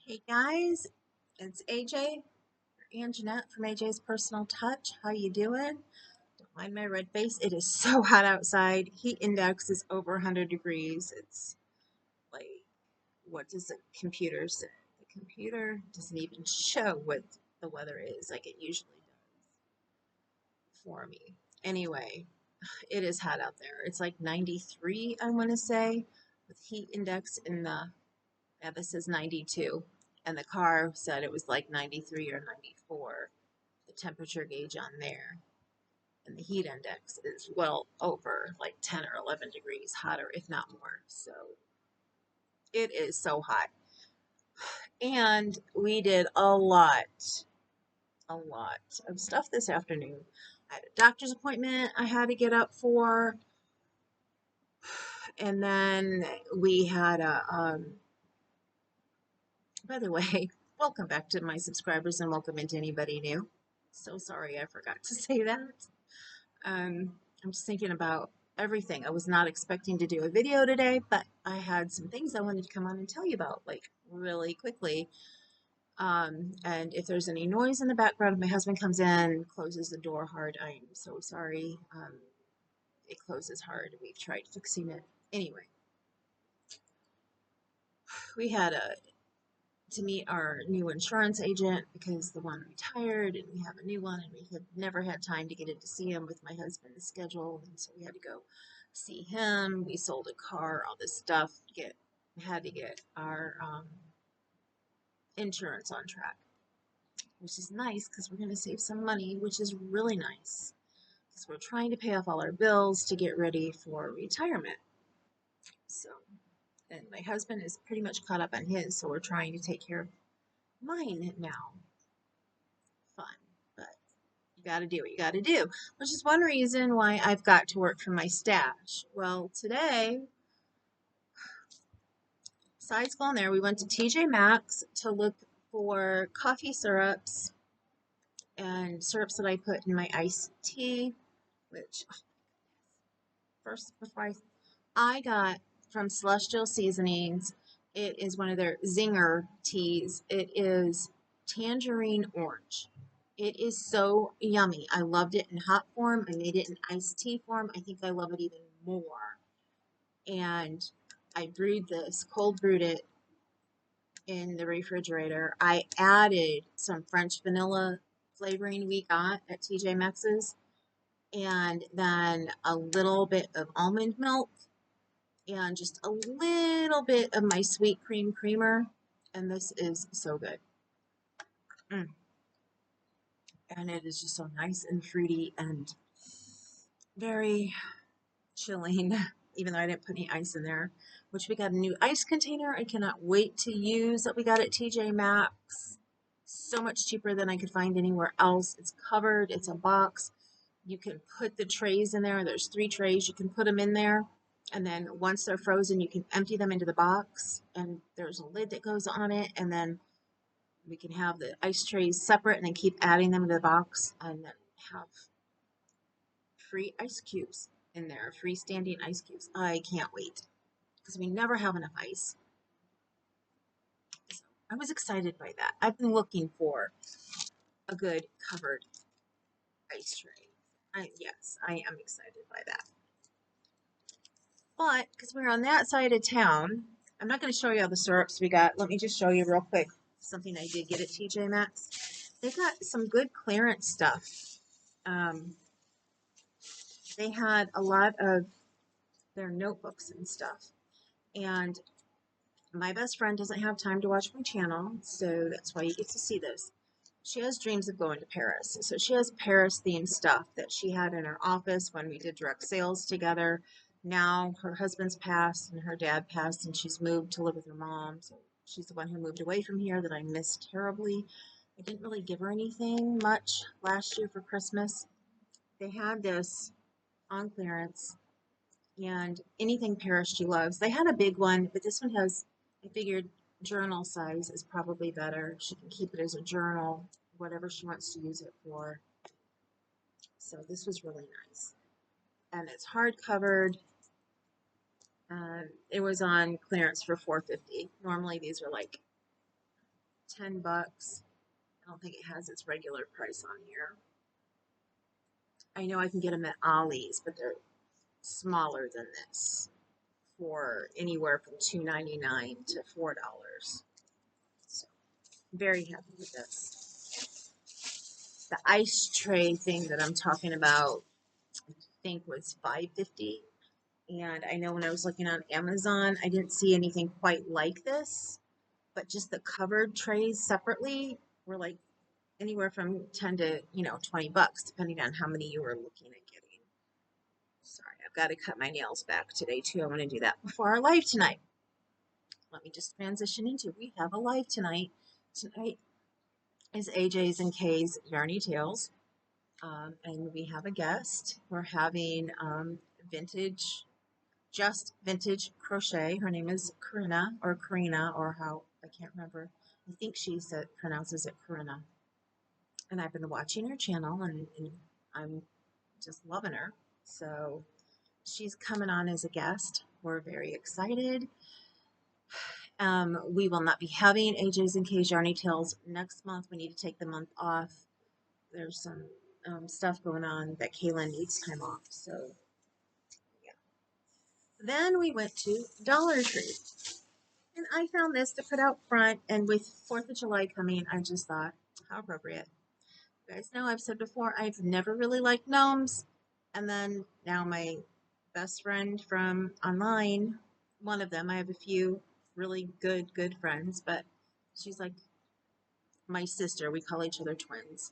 Hey guys, it's AJ and Jeanette from AJ's Personal Touch. How you doing? Don't mind my red face. It is so hot outside. Heat index is over 100 degrees. It's like, what does the computer say? The computer doesn't even show what the weather is like it usually does for me. Anyway, it is hot out there. It's like 93, I want to say, with heat index in the, yeah, this is 92. And the car said it was like 93 or 94, the temperature gauge on there. And the heat index is well over like 10 or 11 degrees hotter, if not more. So it is so hot. And we did a lot of stuff this afternoon. I had a doctor's appointment I had to get up for. And then we had by the way, welcome back to my subscribers and welcome into anybody new. So sorry I forgot to say that. I'm just thinking about everything. I was not expecting to do a video today, but I had some things I wanted to come on and tell you about, like really quickly. And if there's any noise in the background, if my husband comes in, closes the door hard, I'm so sorry. It closes hard. We've tried fixing it. Anyway, we had to meet our new insurance agent because the one retired and we have a new one and we had never had time to get in to see him with my husband's schedule, and so we had to go see him. We sold a car, all this stuff, had to get our insurance on track, which is nice because we're going to save some money, which is really nice because we're trying to pay off all our bills to get ready for retirement. So, and my husband is pretty much caught up on his, so we're trying to take care of mine now. Fun, but you got to do what you got to do, which is one reason why I've got to work from my stash. Well, today, besides going there, we went to TJ Maxx to look for coffee syrups and syrups that I put in my iced tea, which, first, before I got from Celestial Seasonings, it is one of their zinger teas. It is tangerine orange. It is so yummy. I loved it in hot form. I made it in iced tea form. I think I love it even more. And I brewed this, cold brewed it in the refrigerator. I added some French vanilla flavoring we got at TJ Maxx's, and then a little bit of almond milk and just a little bit of my sweet cream creamer, and this is so good. And it is just so nice and fruity and very chilling, even though I didn't put any ice in there, which we got a new ice container I cannot wait to use that we got at TJ Maxx. So much cheaper than I could find anywhere else. It's covered, it's a box. You can put the trays in there. There's 3 trays. You can put them in there. And then once they're frozen, you can empty them into the box. And there's a lid that goes on it. And then we can have the ice trays separate and then keep adding them into the box. And then have free ice cubes in there, freestanding ice cubes. I can't wait because we never have enough ice. So I was excited by that. I've been looking for a good covered ice tray. Yes, I am excited by that. But because we're on that side of town, I'm not going to show you all the syrups we got. Let me just show you real quick something I did get at TJ Maxx. They got some good clearance stuff. They had a lot of their notebooks and stuff. And my best friend doesn't have time to watch my channel, so that's why you get to see this. She has dreams of going to Paris. So she has Paris-themed stuff that she had in her office when we did direct sales together. Now her husband's passed and her dad passed, and she's moved to live with her mom. So she's the one who moved away from here that I miss terribly. I didn't really give her anything much last year for Christmas. They had this on clearance, and anything Paris she loves. They had a big one, but this one has, I figured, journal size is probably better. She can keep it as a journal, whatever she wants to use it for. So this was really nice. And it's hard covered. It was on clearance for $4.50. Normally these are like 10 bucks. I don't think it has its regular price on here. I know I can get them at Ollie's, but they're smaller than this for anywhere from $2.99 to $4. So very happy with this. The ice tray thing that I'm talking about, I think was $5.50. And I know when I was looking on Amazon, I didn't see anything quite like this, but just the covered trays separately were like anywhere from 10 to 20 bucks, depending on how many you were looking at getting. Sorry, I've got to cut my nails back today too. I want to do that before our live tonight. Let me just transition into, we have a live tonight. Tonight is AJ's and Kay's Yarny Tales, and we have a guest. We're having just vintage crochet. Her name is Karina, or how, I can't remember. I think she pronounces it Karina. And I've been watching her channel, and I'm just loving her. So she's coming on as a guest. We're very excited. We will not be having AJ's and Kay's Yarny Tales next month. We need to take the month off. There's some stuff going on that Kaylin needs time off. So, yeah. Then we went to Dollar Tree. And I found this to put out front. And with 4th of July coming, I just thought, how appropriate. You guys know I've said before, I've never really liked gnomes. And then now my best friend from online, one of them, I have a few really good friends, but she's like my sister. We call each other twins.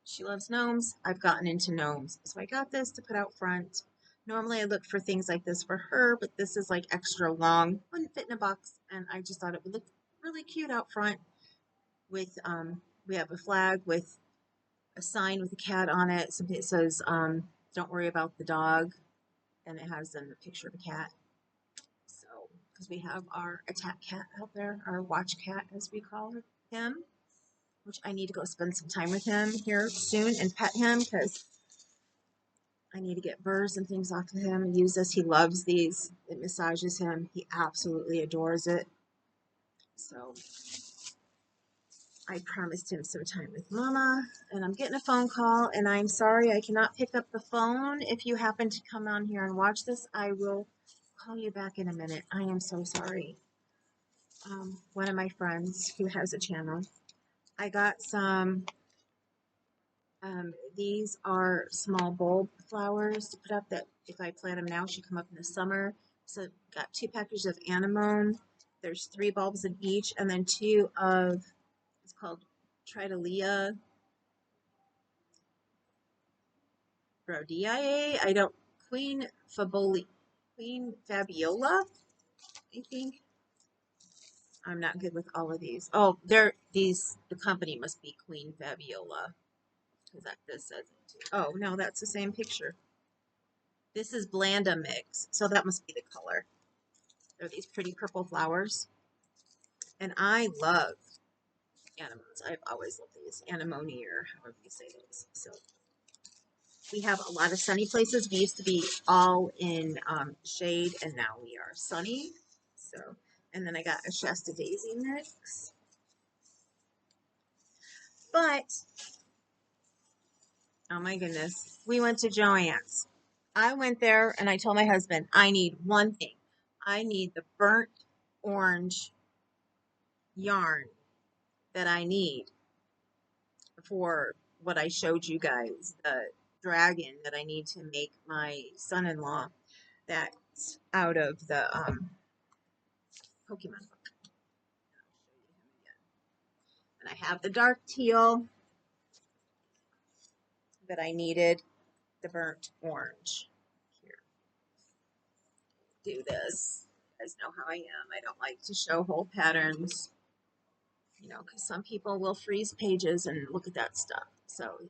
She loves gnomes. I've gotten into gnomes. So I got this to put out front. Normally I look for things like this for her, but this is like extra long. Wouldn't fit in a box. And I just thought it would look really cute out front with, we have a flag with a sign with a cat on it. Something that says, don't worry about the dog. And it has then the picture of a cat. So, because we have our attack cat out there, our watch cat as we call him, which I need to go spend some time with him here soon and pet him because I need to get burrs and things off of him and use this. He loves these. It massages him. He absolutely adores it. So I promised him some time with Mama, and I'm getting a phone call, and I'm sorry I cannot pick up the phone. If you happen to come on here and watch this, I will call you back in a minute. I am so sorry. One of my friends who has a channel, I got some, these are small bulb flowers to put up that if I plant them now, should come up in the summer. So got 2 packages of anemone. There's 3 bulbs in each, and then 2 of, it's called Tridalia Rhodii. I don't, Queen Fabiola, I think. I'm not good with all of these. Oh, the company must be Queen Fabiola. Because this says it too. Oh, no, that's the same picture. This is Blanda Mix, so that must be the color. They're these pretty purple flowers. And I love anemones. I've always loved these. Anemone, or however you say those. So we have a lot of sunny places. We used to be all in shade, and now we are sunny. So, and then I got a Shasta Daisy mix. But, oh my goodness, we went to Joann's. I went there and I told my husband, I need one thing. I need the burnt orange yarn that I need for what I showed you guys, the dragon that I need to make my son-in-law that's out of the Pokemon book. And I have the dark teal, but I needed the burnt orange. Here, do this. You guys know how I am. I don't like to show whole patterns, you know, because some people will freeze pages and look at that stuff. So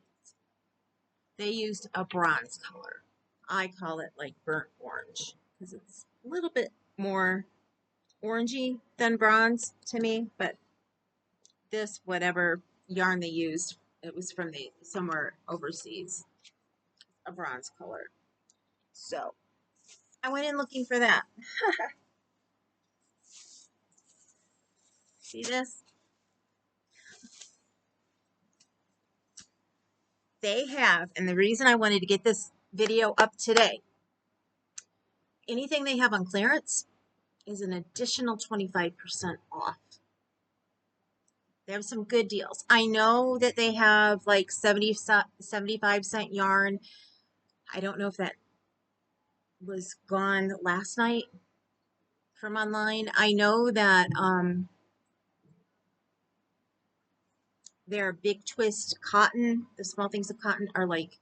they used a bronze color. I call it like burnt orange because it's a little bit more orangey than bronze to me, but this, whatever yarn they used, it was from somewhere overseas, a bronze color. So I went in looking for that. See this? they have, and the reason I wanted to get this video up today, anything they have on clearance is an additional 25% off. They have some good deals. I know that they have like 75-cent yarn. I don't know if that was gone last night from online. I know that their big twist cotton, the small things of cotton are like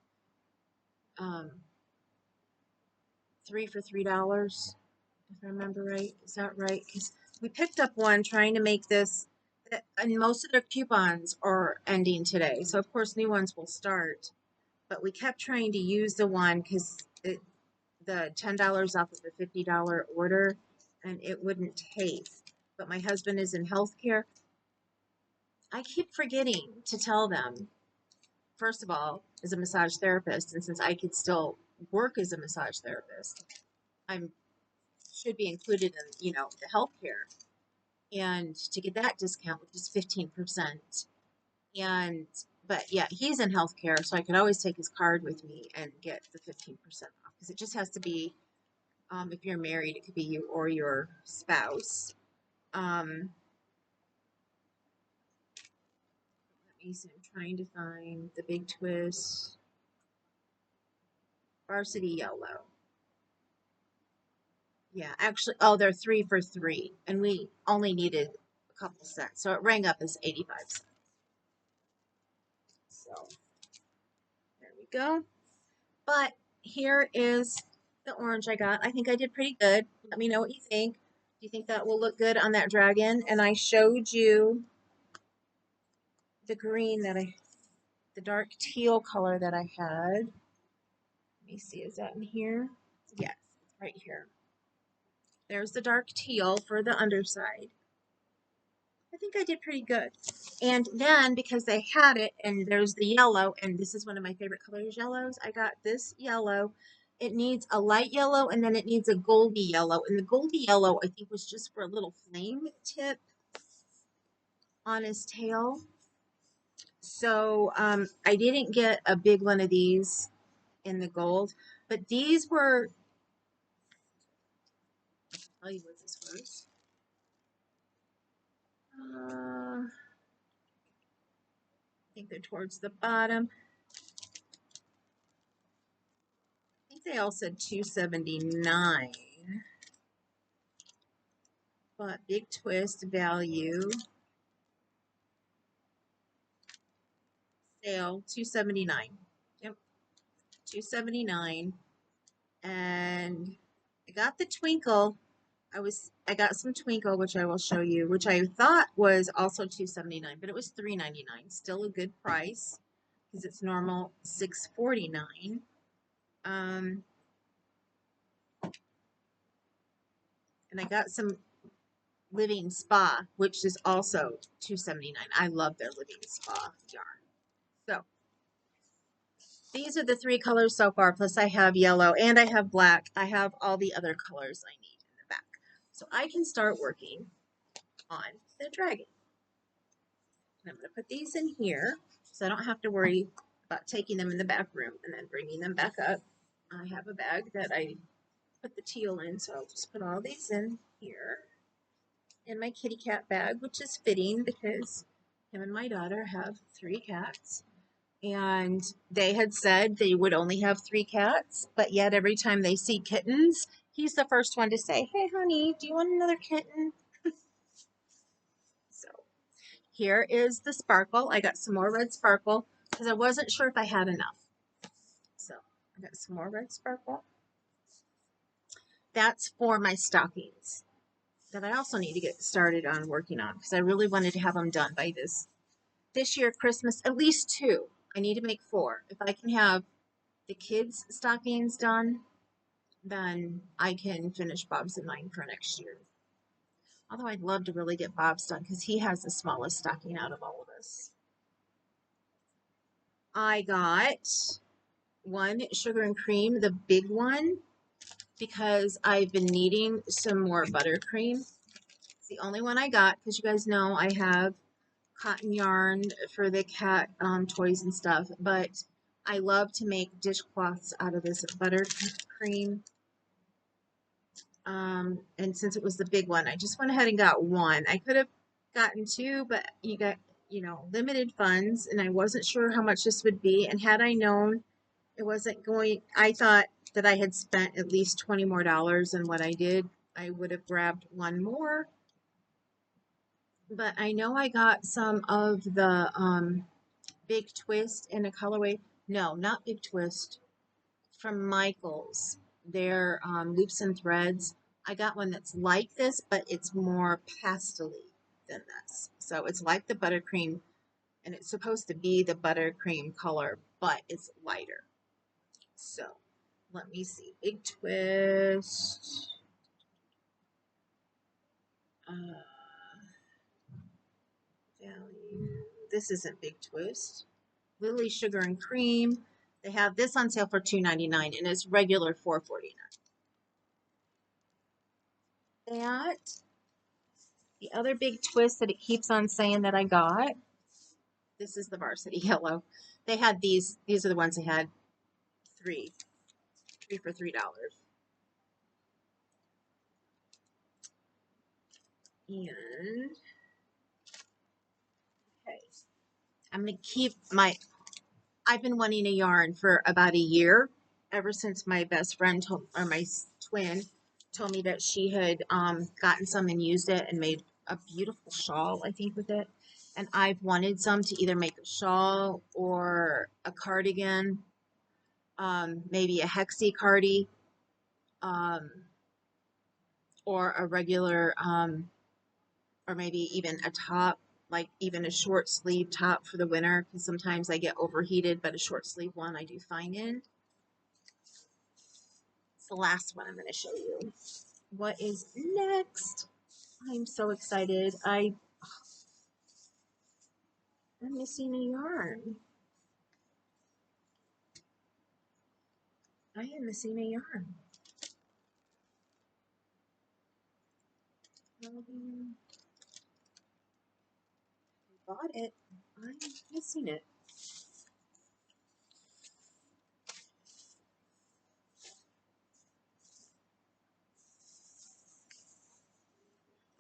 3 for $3, if I remember right. Is that right? Because we picked up one trying to make this, and most of their coupons are ending today. So of course new ones will start. But we kept trying to use the one because the $10 off of the $50 order, and it wouldn't take. But my husband is in healthcare. I keep forgetting to tell them, first of all, as a massage therapist, and since I could still work as a massage therapist, I should be included in, the healthcare, and to get that discount, which is 15%. But yeah, he's in healthcare, so I could always take his card with me and get the 15% off, because it just has to be, if you're married, it could be you or your spouse. Let me see, I'm trying to find the big twist. Varsity yellow. Yeah, actually, oh, they're 3 for $3, and we only needed a couple cents, so it rang up as 85 cents. So there we go. But here is the orange I got. I think I did pretty good. Let me know what you think. Do you think that will look good on that dragon? And I showed you the green the dark teal color that I had. Let me see, is that in here? Yes, right here. There's the dark teal for the underside. I think I did pretty good. And then because they had it, and there's the yellow, and this is one of my favorite colors, yellows, I got this yellow. It needs a light yellow, and then it needs a goldy yellow. And the goldy yellow, I think, was just for a little flame tip on his tail. So I didn't get a big one of these in the gold, but these were, I'll tell you what this was. I think they're towards the bottom. I think they all said $2.79. But big twist value sale $2.79. Yep, $2.79. And I got the twinkle. I got some twinkle, which I will show you, which I thought was also $2.79, but it was $3.99. Still a good price because it's normal $6.49. And I got some Living Spa, which is also $2.79. I love their Living Spa yarn. So these are the 3 colors so far, plus I have yellow and I have black. I have all the other colors I need in the back. So I can start working on the dragon. And I'm going to put these in here so I don't have to worry about taking them in the back room and then bringing them back up. I have a bag that I put the teal in, so I'll just put all these in here. In my kitty cat bag, which is fitting because him and my daughter have 3 cats. And they had said they would only have 3 cats, but yet every time they see kittens, he's the first one to say, "Hey, honey, do you want another kitten?" So here is the sparkle. I got some more red sparkle because I wasn't sure if I had enough. So I got some more red sparkle. That's for my stockings that I also need to get started on working on because I really wanted to have them done by this year Christmas, at least 2. I need to make 4. If I can have the kids' stockings done, then I can finish Bob's and mine for next year. Although I'd love to really get Bob's done because he has the smallest stocking out of all of us. I got one sugar and cream, the big one, because I've been needing some more buttercream. It's the only one I got because you guys know I have cotton yarn for the cat toys and stuff, but I love to make dishcloths out of this buttercream. And since it was the big one, I just went ahead and got one. I could have gotten two, but you got, limited funds, and I wasn't sure how much this would be. And had I known it wasn't going, I thought that I had spent at least $20 more than what I did. I would have grabbed one more. But I know I got some of the Big Twist in a colorway. No, not Big Twist. From Michaels. Their Loops and Threads. I got one that's like this, but it's more pastel-y than this. So it's like the buttercream, and it's supposed to be the buttercream color, but it's lighter. So let me see. Big Twist. Value. This isn't Big Twist. Lily Sugar and Cream. They have this on sale for $2.99 and it's regular $4.49. That, the other big twist that it keeps on saying that I got, this is the Varsity Yellow. They had these are the ones they had, three for $3. And, okay, I'm going to keep I've been wanting a yarn for about a year, ever since my best friend or my twin told me that she had gotten some and used it and made a beautiful shawl, I think, with it. And I've wanted some to either make a shawl or a cardigan, maybe a hexie cardi, or a regular, or maybe even a top, like even a short sleeve top for the winter, because sometimes I get overheated, but a short sleeve one I do fine in. It's the last one I'm going to show you. What is next? I'm so excited. I'm missing a yarn. I am missing a yarn. I bought it. I'm missing it.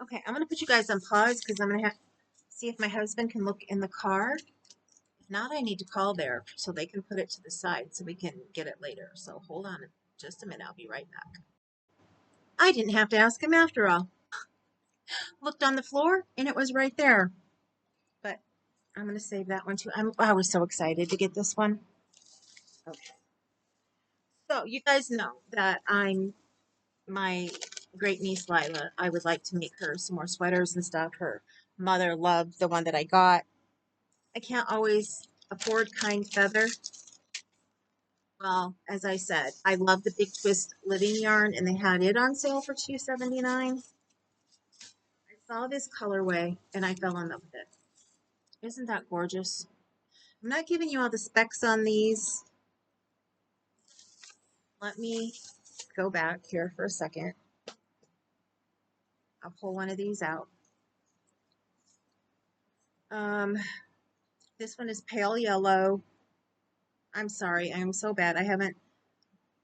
Okay, I'm going to put you guys on pause because I'm going to have to see if my husband can look in the car. If not, I need to call there so they can put it to the side so we can get it later. So hold on just a minute. I'll be right back. I didn't have to ask him after all. Looked on the floor and it was right there. But I'm going to save that one too. I was so excited to get this one. Okay. So you guys know that my great niece Lila, I would like to make her some more sweaters and stuff. Her mother loved the one that I got. I can't always afford kind feather. Well, as I said, I love the Big Twist Living yarn, and they had it on sale for $2.79. I saw this colorway, and I fell in love with it. Isn't that gorgeous? I'm not giving you all the specs on these. Let me go back here for a second. I'll pull one of these out. This one is pale yellow. I'm sorry, I'm so bad. I haven't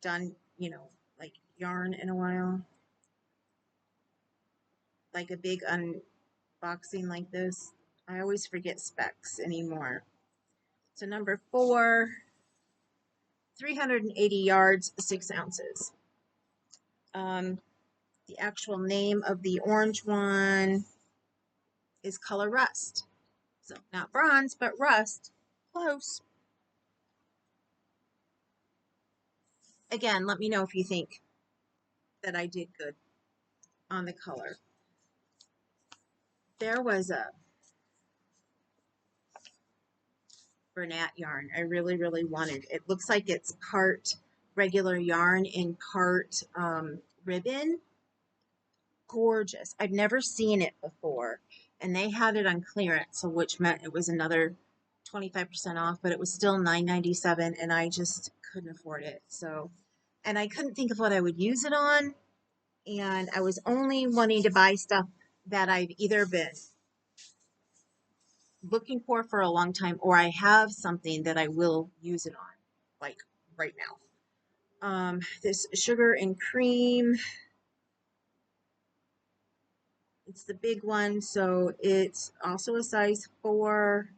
done, like yarn in a while. Like a big unboxing like this. I always forget specs anymore. So number 4, 380 yards, 6 ounces. The actual name of the orange one is Color Rust. So not bronze, but rust. Close. Again, let me know if you think that I did good on the color. There was a Bernat yarn I really, really wanted. It looks like it's part regular yarn and part ribbon. Gorgeous. I've never seen it before. And they had it on clearance, so which meant it was another 25% off, but it was still $9.97 and I just couldn't afford it. So, and I couldn't think of what I would use it on. And I was only wanting to buy stuff that I've either been looking for a long time, or I have something that I will use it on. like right now. This sugar and cream, it's the big one, so it's also a size 4.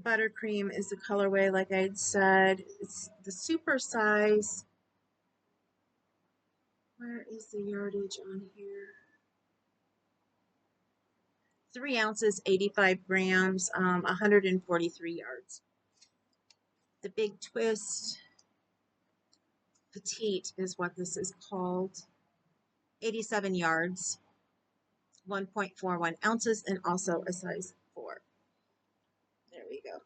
Buttercream is the colorway, like I'd said. It's the super size. Where is the yardage on here? 3 ounces, 85 grams, 143 yards. The Big Twist Petite is what this is called. 87 yards, 1.41 ounces, and also a size 4. There we go.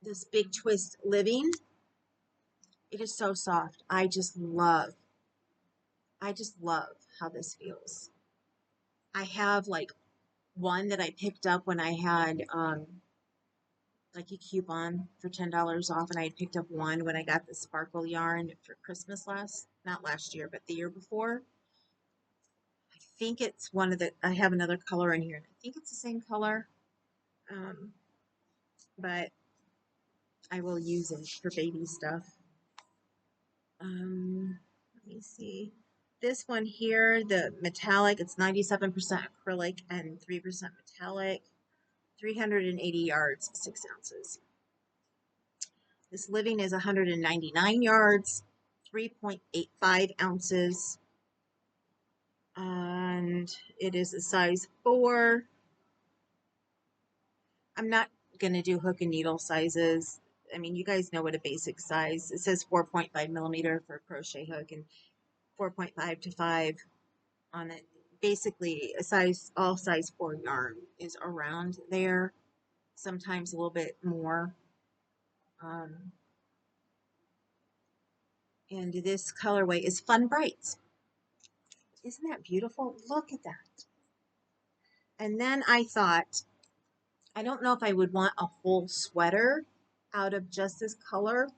This Big Twist Living, it is so soft. I just love how this feels. I have like one that I picked up when I had like a coupon for $10 off, and I had picked up one when I got the sparkle yarn for Christmas not last year, but the year before. I think it's one of the, I have another color in here, and I think it's the same color, but I will use it for baby stuff. Let me see. This one here, the metallic, it's 97% acrylic and 3% metallic, 380 yards, 6 ounces. This Living is 199 yards, 3.85 ounces, and it is a size 4. I'm not going to do hook and needle sizes. I mean, you guys know what a basic size. It says 4.5 millimeter for a crochet hook and 4.5 to 5 on it. Basically, all size 4 yarn is around there, sometimes a little bit more. And this colorway is Fun Brights. Isn't that beautiful? Look at that. And then I thought, I don't know if I would want a whole sweater out of just this color,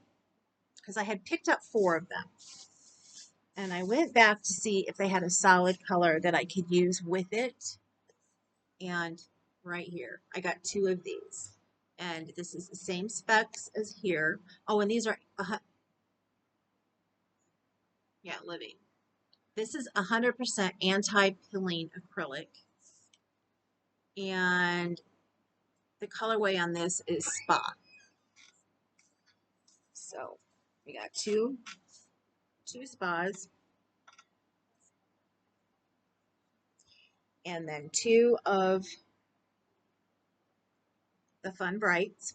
because I had picked up 4 of them. And I went back to see if they had a solid color that I could use with it. And right here, I got 2 of these. And this is the same specs as here. Oh, and these are, Living. This is 100% anti-pilling acrylic. And the colorway on this is Spa. So we got two spas, and then 2 of the Fun Brights.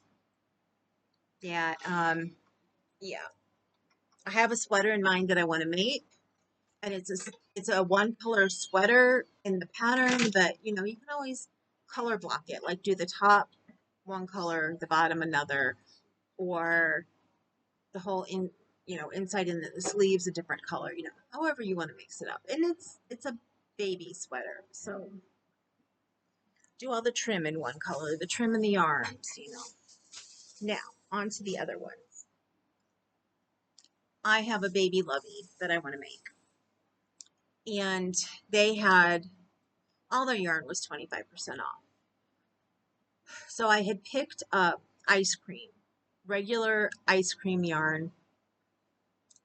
Yeah, yeah. I have a sweater in mind that I want to make, and it's a 1 color sweater in the pattern, but you know, you can always color block it, like do the top 1 color, the bottom another, or the whole inside in the sleeves a different color, however you want to mix it up. And it's a baby sweater, so do all the trim in 1 color, the trim in the arms, Now, on to the other ones. I have a baby lovey that I want to make. And they had, all their yarn was 25% off. So I had picked up ice cream, regular ice cream yarn,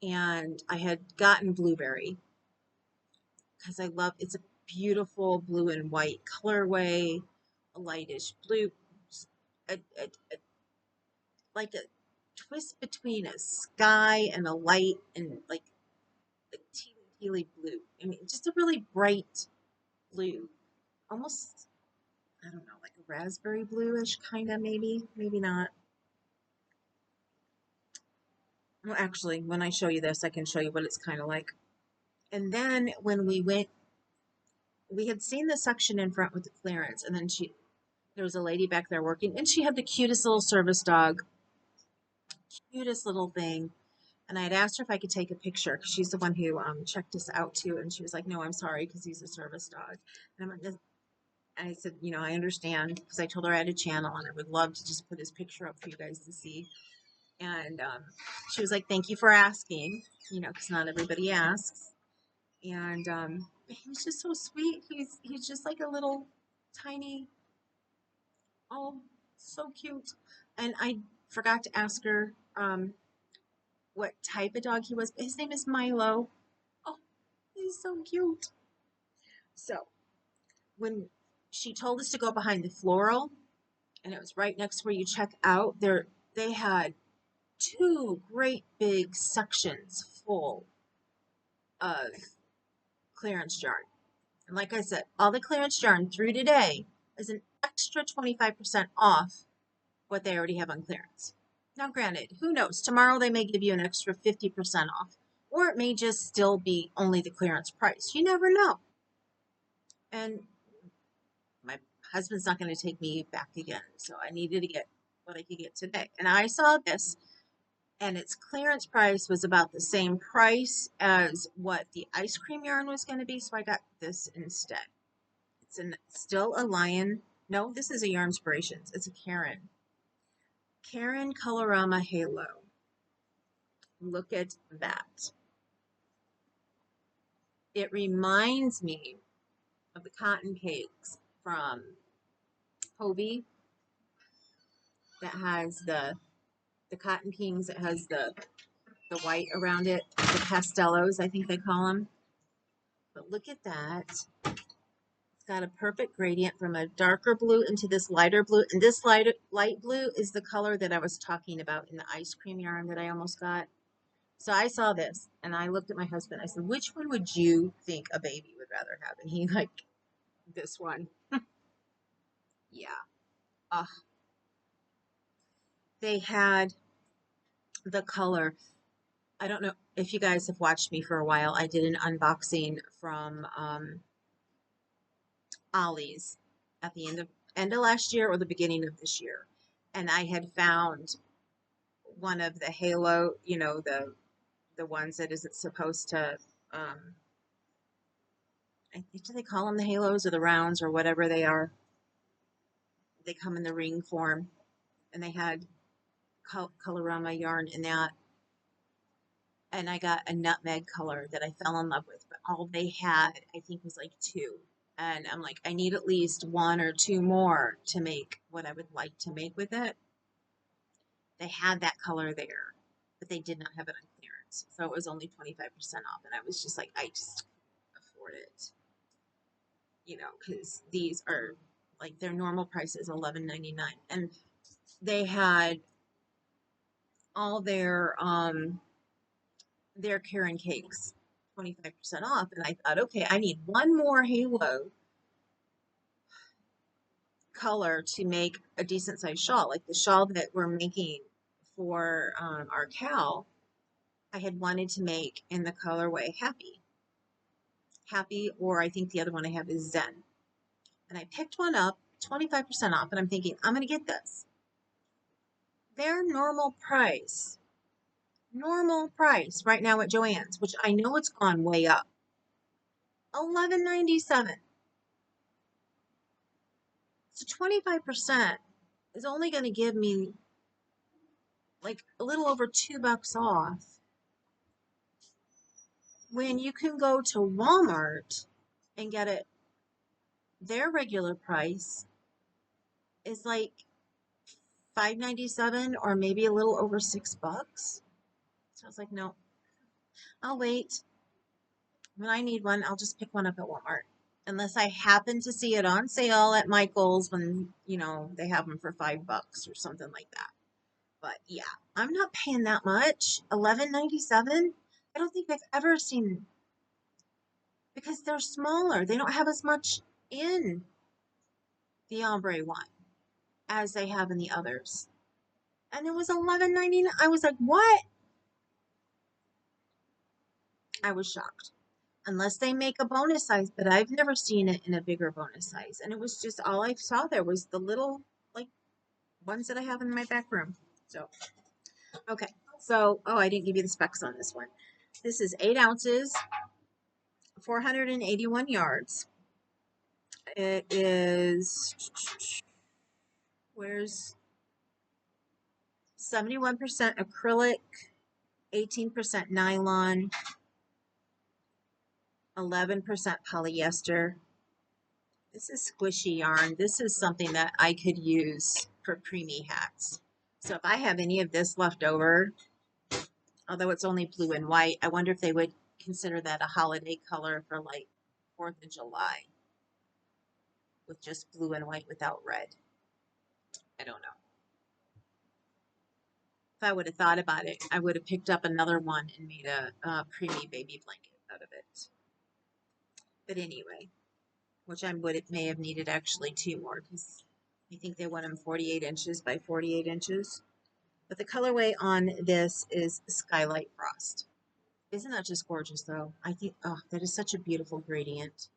and I had gotten blueberry because it's a beautiful blue and white colorway, a lightish blue, like a twist between a sky and a light, and like a tealy blue. I mean, just a really bright blue, almost, I don't know, like a raspberry bluish kind of, maybe not. Well, actually, when I show you this, I can show you what it's kind of like. And then when we had seen the section in front with the clearance, and then there was a lady back there working, and she had the cutest little service dog, cutest little thing. And I had asked her if I could take a picture, because she's the one who checked us out too. And she was like, "No, I'm sorry, because he's a service dog." And I said, I understand, because I told her I had a channel and I would love to just put his picture up for you guys to see. And she was like, "Thank you for asking," because not everybody asks. And he was just so sweet. He's just like a little tiny. Oh, so cute. And I forgot to ask her what type of dog he was. His name is Milo. Oh, he's so cute. So when she told us to go behind the floral, and it was right next where you check out, there they had two great big sections full of clearance yarn. And like I said, all the clearance yarn through today is an extra 25% off what they already have on clearance. Now, granted, who knows? Tomorrow they may give you an extra 50% off, or it may just still be only the clearance price. You never know. And my husband's not going to take me back again, so I needed to get what I could get today. And I saw this, and its clearance price was about the same price as what the ice cream yarn was going to be, so I got this instead. It's still a lion. No, this is a Yarnspirations. It's a Karen. Karen Colorama Halo. Look at that. It reminds me of the cotton cakes from Hobie that has the cotton kings that has the white around it, the pastellos, I think they call them. But look at that. It's got a perfect gradient from a darker blue into this lighter blue. And this light blue is the color that I was talking about in the ice cream yarn that I almost got. So I saw this and I looked at my husband. I said, which one would you think a baby would rather have? And he like, this one. Yeah. They had the color. I don't know if you guys have watched me for a while. I did an unboxing from Ollie's at the end of last year or the beginning of this year. And I had found one of the halo, you know, the ones that isn't supposed to I think, do they call them the halos or the rounds or whatever they are? They come in the ring form, and they had Colorama yarn in that. And I got a nutmeg color that I fell in love with, but all they had, I think, was like two. And I'm like, I need at least one or two more to make what I would like to make with it. They had that color there, but they did not have it on clearance. So it was only 25% off. And I was just like, I just can't afford it. You know, because these are like their normal price is $11.99. And they had all their Karen cakes 25% off. And I thought, okay, I need one more halo color to make a decent sized shawl, like the shawl that we're making for our cow. I had wanted to make in the colorway Happy, or I think the other one I have is Zen. And I picked one up, 25% off, and I'm thinking, I'm going to get this. Their normal price right now at Joann's, which I know it's gone way up, $11.97. So 25% is only going to give me like a little over $2 off, when you can go to Walmart and get it. Their regular price is like $5.97 or maybe a little over $6. So I was like, no, I'll wait. When I need one, I'll just pick one up at Walmart. Unless I happen to see it on sale at Michael's when, you know, they have them for $5 or something like that. But yeah, I'm not paying that much. $11.97. I don't think I've ever seen, because they're smaller. They don't have as much in the ombre one as they have in the others. And it was $11.99. I was like, what? I was shocked. Unless they make a bonus size, but I've never seen it in a bigger bonus size. And it was just, all I saw there was the little, like, ones that I have in my back room. So, okay. So, oh, I didn't give you the specs on this one. This is 8 ounces, 481 yards. It is, where's 71% acrylic, 18% nylon, 11% polyester, This is squishy yarn. This is something that I could use for preemie hats. So if I have any of this left over, although it's only blue and white, I wonder if they would consider that a holiday color for like 4th of July with just blue and white without red. I don't know. If I would have thought about it, I would have picked up another one and made a preemie baby blanket out of it. But anyway, which I may have needed actually 2 more because I think they want them 48 inches by 48 inches. But the colorway on this is Skylight Frost. Isn't that just gorgeous though? I think, oh, that is such a beautiful gradient.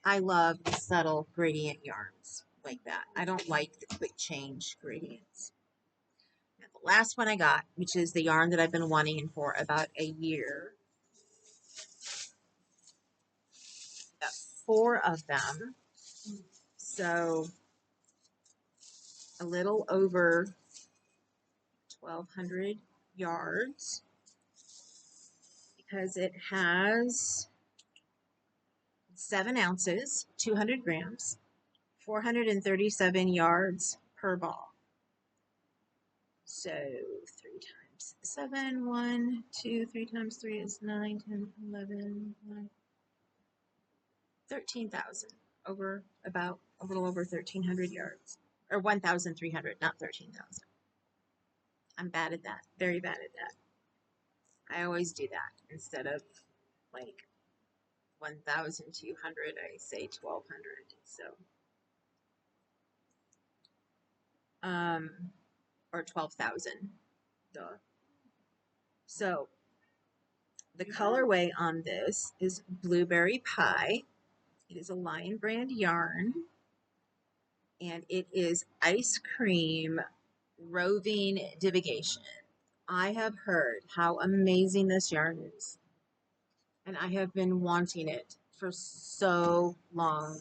I love subtle gradient yarns like that. I don't like the quick change gradients. Now, the last one I got, which is the yarn that I've been wanting for about a year. Got 4 of them. So a little over 1,200 yards because it has 7 ounces, 200 grams, 437 yards per ball. So 3 times 7, 1, 2, 3 times 3 is 9, 10, 11, 13,000. Over about a little over 1,300 yards. Or 1,300, not 13,000. I'm bad at that. Very bad at that. I always do that. Instead of like 1,200, I say 1,200. So, or 12,000. Duh. So, the colorway on this is Blueberry Pie. It is a Lion brand yarn. And it is Ice Cream Roving Divigation. I have heard how amazing this yarn is. And I have been wanting it for so long.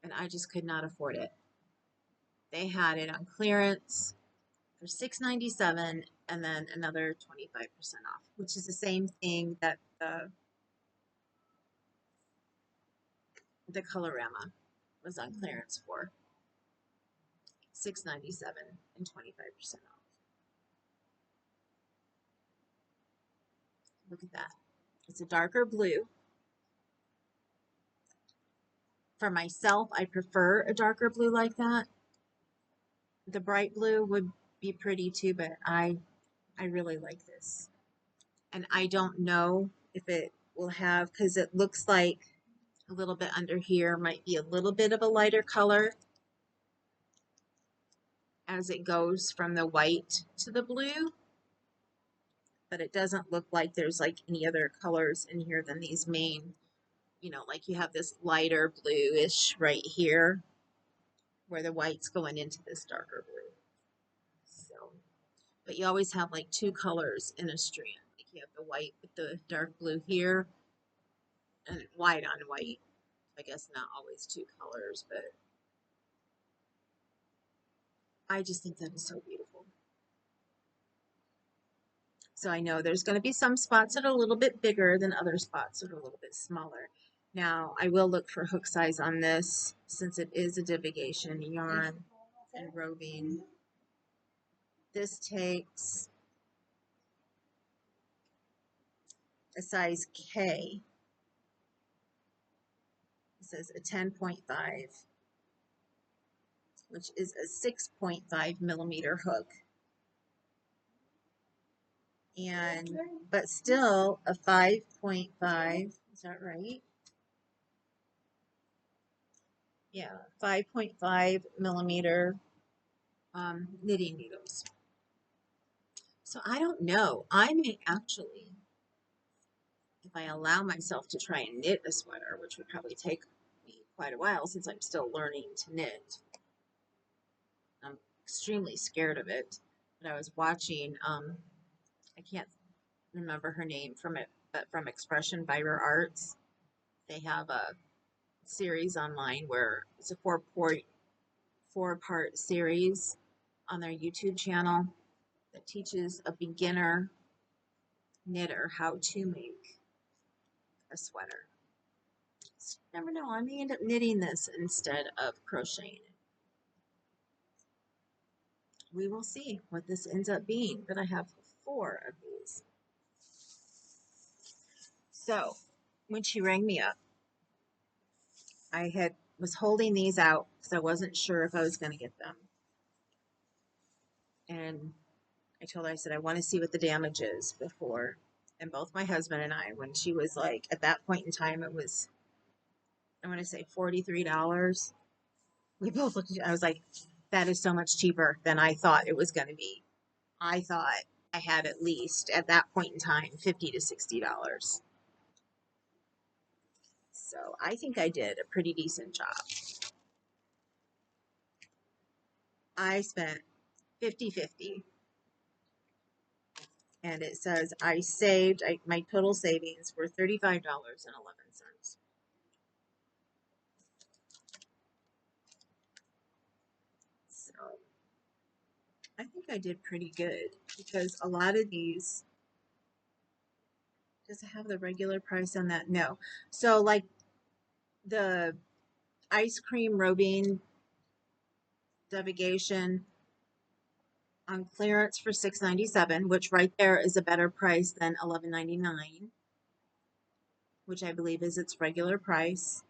And I just could not afford it. They had it on clearance for $6.97 and then another 25% off, which is the same thing that the Colorama was on clearance for. $6.97 and 25% off. Look at that. It's a darker blue. For myself, I prefer a darker blue like that. The bright blue would be pretty too, but I really like this. And I don't know if it will have, because it looks like a little bit under here might be a little bit of a lighter color as it goes from the white to the blue. But it doesn't look like there's like any other colors in here than these main, you know, like you have this lighter bluish right here where the white's going into this darker blue. So, but you always have like 2 colors in a strand. Like you have the white with the dark blue here and white on white. I guess not always 2 colors, but I just think that is so beautiful. So I know there's going to be some spots that are a little bit bigger than other spots that are a little bit smaller. Now, I will look for hook size on this since it is a divigation yarn and roving. This takes a size K. It says a 10.5, which is a 6.5 millimeter hook. And, but still a 5.5, is that right? Yeah, 5.5 millimeter knitting needles. So I don't know. I may actually, if I allow myself to try and knit a sweater, which would probably take me quite a while since I'm still learning to knit. I'm extremely scared of it. But I was watching, I can't remember her name from it, but from Expression by Her Arts. They have a series online where it's a 4-part series on their YouTube channel that teaches a beginner knitter how to make a sweater. Never know. I may end up knitting this instead of crocheting it. We will see what this ends up being, but I have 4 of these. So when she rang me up, I was holding these out because I wasn't sure if I was going to get them. And I told her, I said, I want to see what the damage is before. And both my husband and I, when she was like, at that point in time, it was, I want to say $43. We both looked at each other. I was like, that is so much cheaper than I thought it was going to be. I thought I had at least at that point in time $50 to $60. So I think I did a pretty decent job. I spent $50.50, and it says I saved, my total savings were $35.11. So I think I did pretty good because a lot of these, does it have the regular price on that? No. So like the ice cream robing delegation on clearance for $6.97, which right there is a better price than $11.99, which I believe is its regular price.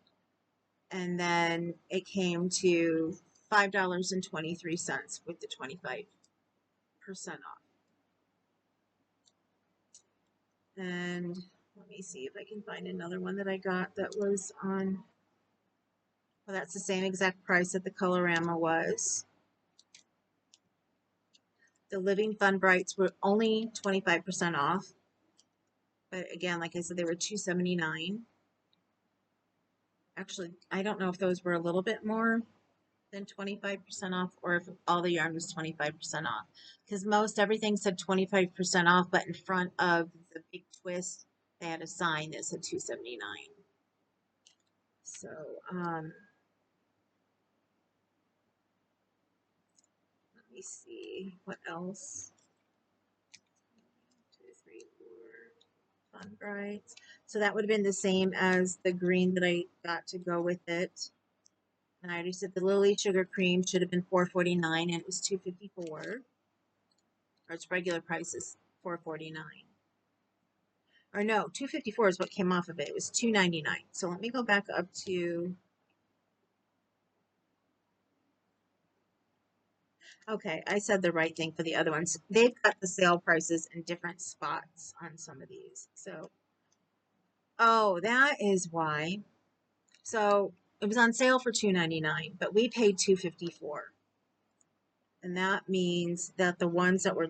And then it came to $5.23 with the 25% off. And let me see if I can find another one that I got that was on, well, that's the same exact price that the Colorama was. The Living Fun Brights were only 25% off. But again, like I said, they were $2.79. Actually, I don't know if those were a little bit more than 25% off or if all the yarn was 25% off. Because most everything said 25% off, but in front of the big twist, they had a sign that said $2.79. So, let me see what else. 2, 3, 4, Fun Brights. So that would have been the same as the green that I got to go with it. And I already said the Lily Sugar Cream should have been $4.49 and it was $2.54. Or its regular price is $4.49. Or no, $2.54 is what came off of it. It was $2.99. So let me go back up to, okay, I said the right thing for the other ones. They've got the sale prices in different spots on some of these. So, oh, that is why. So it was on sale for $2.99, but we paid $2.54. And that means that the ones that were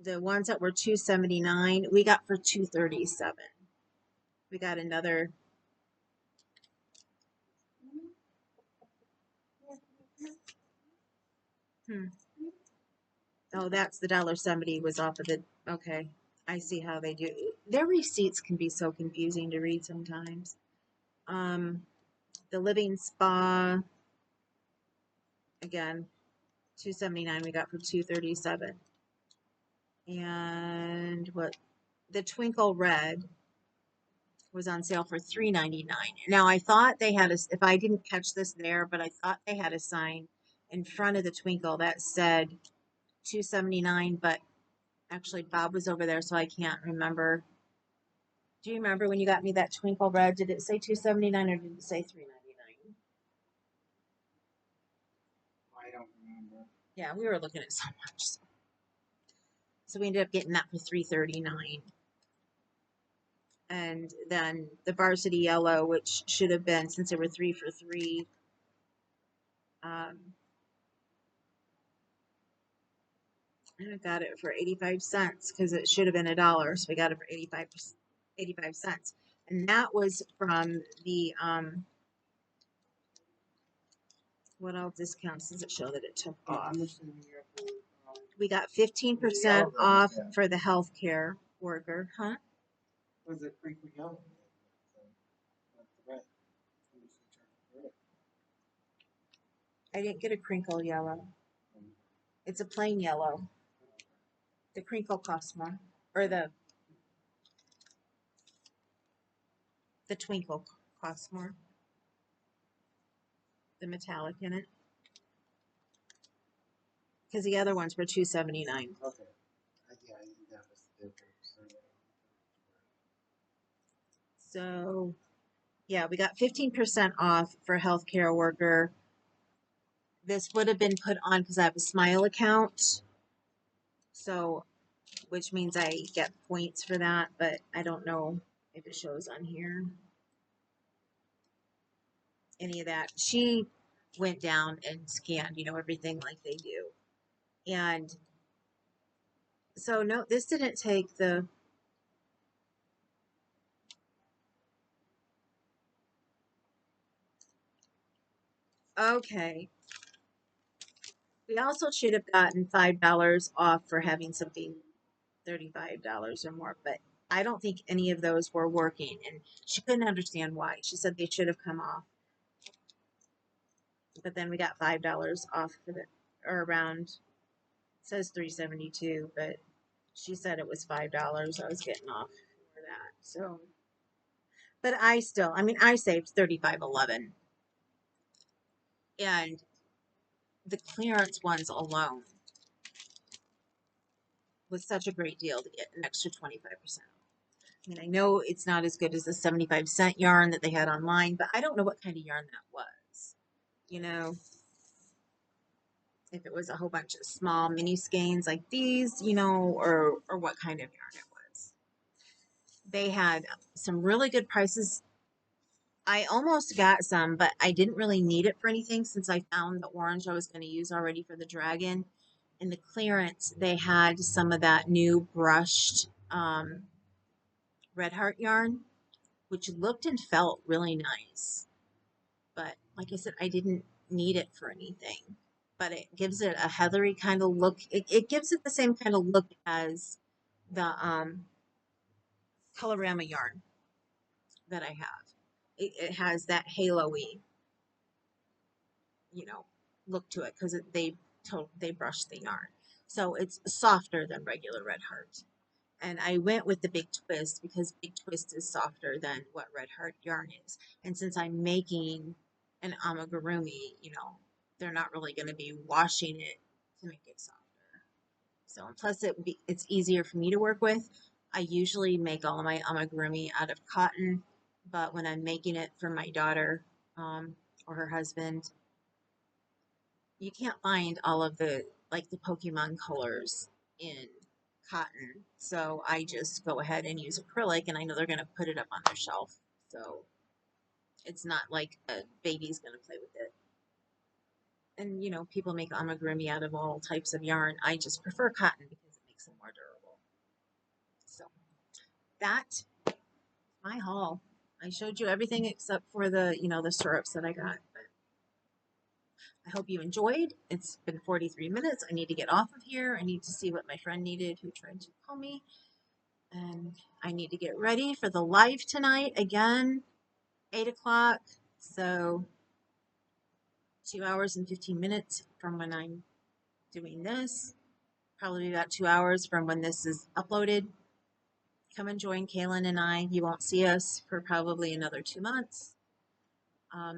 $2.79, we got for $2.37. We got another. Oh, that's the $1.70 was off of the. Okay, I see how they do. Their receipts can be so confusing to read sometimes. The Living Spa, again, $2.79. We got for $2.37. And what the Twinkle Red was on sale for $3.99. Now I thought they had a, if I didn't catch this there, but I thought they had a sign in front of the Twinkle that said $2.79, but actually Bob was over there, so I can't remember. Do you remember when you got me that Twinkle Red? Did it say $2.79 or did it say $3.99? I don't remember. Yeah, we were looking at so much. So we ended up getting that for $3.39. And then the Varsity Yellow, which should have been, since there were 3 for $3, I got it for 85 cents because it should have been $1, so we got it for 85 cents. And that was from the what all discounts does it show that it took off? We got 15% off for the healthcare worker, huh? Was it crinkle yellow? I didn't get a crinkle yellow. It's a plain yellow. The crinkle costs more, or the twinkle costs more. The metallic in it, because the other ones were $2.79. Okay. Yeah, I think that was the difference. So yeah, we got 15% off for healthcare worker. This would have been put on because I have a Smile account, so which means I get points for that, but I don't know if it shows on here. Any of that. She went down and scanned, everything like they do. And so no, this didn't take the, okay. We also should have gotten $5 off for having something $35 or more, but I don't think any of those were working, and she couldn't understand why. She said they should have come off. But then we got $5 off for the, or around, it says $3.72, but she said it was $5 I was getting off for that. So, but I saved $35.11, and the clearance ones alone was such a great deal to get an extra 25%. I mean, I know it's not as good as the 75-cent yarn that they had online, but I don't know what kind of yarn that was. If it was a whole bunch of small mini skeins like these, or what kind of yarn it was. They had some really good prices. I almost got some, but I didn't really need it for anything since I found the orange I was going to use already for the dragon. In the clearance, they had some of that new brushed Red Heart yarn, which looked and felt really nice. But like I said, I didn't need it for anything. But it gives it a heathery kind of look. It gives it the same kind of look as the Colorama yarn that I have. It has that halo-y, look to it because they brushed the yarn. So it's softer than regular Red Heart. And I went with the Big Twist because Big Twist is softer than what Red Heart yarn is. And since I'm making an amigurumi, they're not really going to be washing it to make it softer. So plus it's easier for me to work with. I usually make all of my amigurumi out of cotton, but when I'm making it for my daughter or her husband, you can't find all of the Pokemon colors in cotton. So I just go ahead and use acrylic, and I know they're going to put it up on their shelf. So it's not like a baby's going to play with it. And people make amigurumi out of all types of yarn. I just prefer cotton because it makes them more durable. So that my haul. I showed you everything except for the syrups that I got. But I hope you enjoyed. It's been 43 minutes. I need to get off of here. I need to see what my friend needed who tried to call me. And I need to get ready for the live tonight again, 8 o'clock. So 2 hours and 15 minutes from when I'm doing this. Probably about 2 hours from when this is uploaded. Come and join Kaylin and I. You won't see us for probably another 2 months.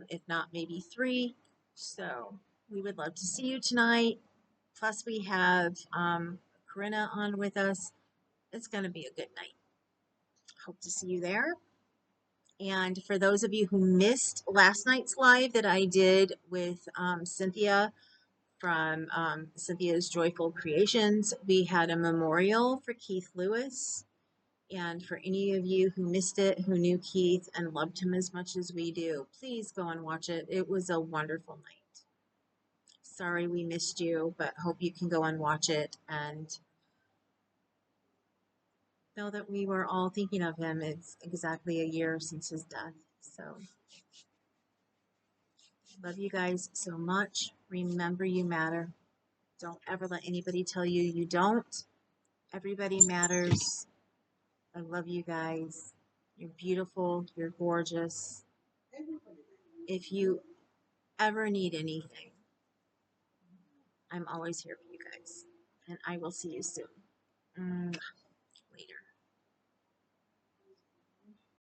If not maybe 3. So we would love to see you tonight. Plus we have Corinna on with us. It's going to be a good night. Hope to see you there. And for those of you who missed last night's live that I did with Cynthia from Cynthia's Joyful Creations, we had a memorial for Keith Lewis. And for any of you who missed it, who knew Keith and loved him as much as we do, please go and watch it. It was a wonderful night. Sorry we missed you, but hope you can go and watch it and know that we were all thinking of him. It's exactly a year since his death. So, love you guys so much. Remember, you matter. Don't ever let anybody tell you you don't. Everybody matters. I love you guys. You're beautiful. You're gorgeous. If you ever need anything, I'm always here for you guys. And I will see you soon. Mm.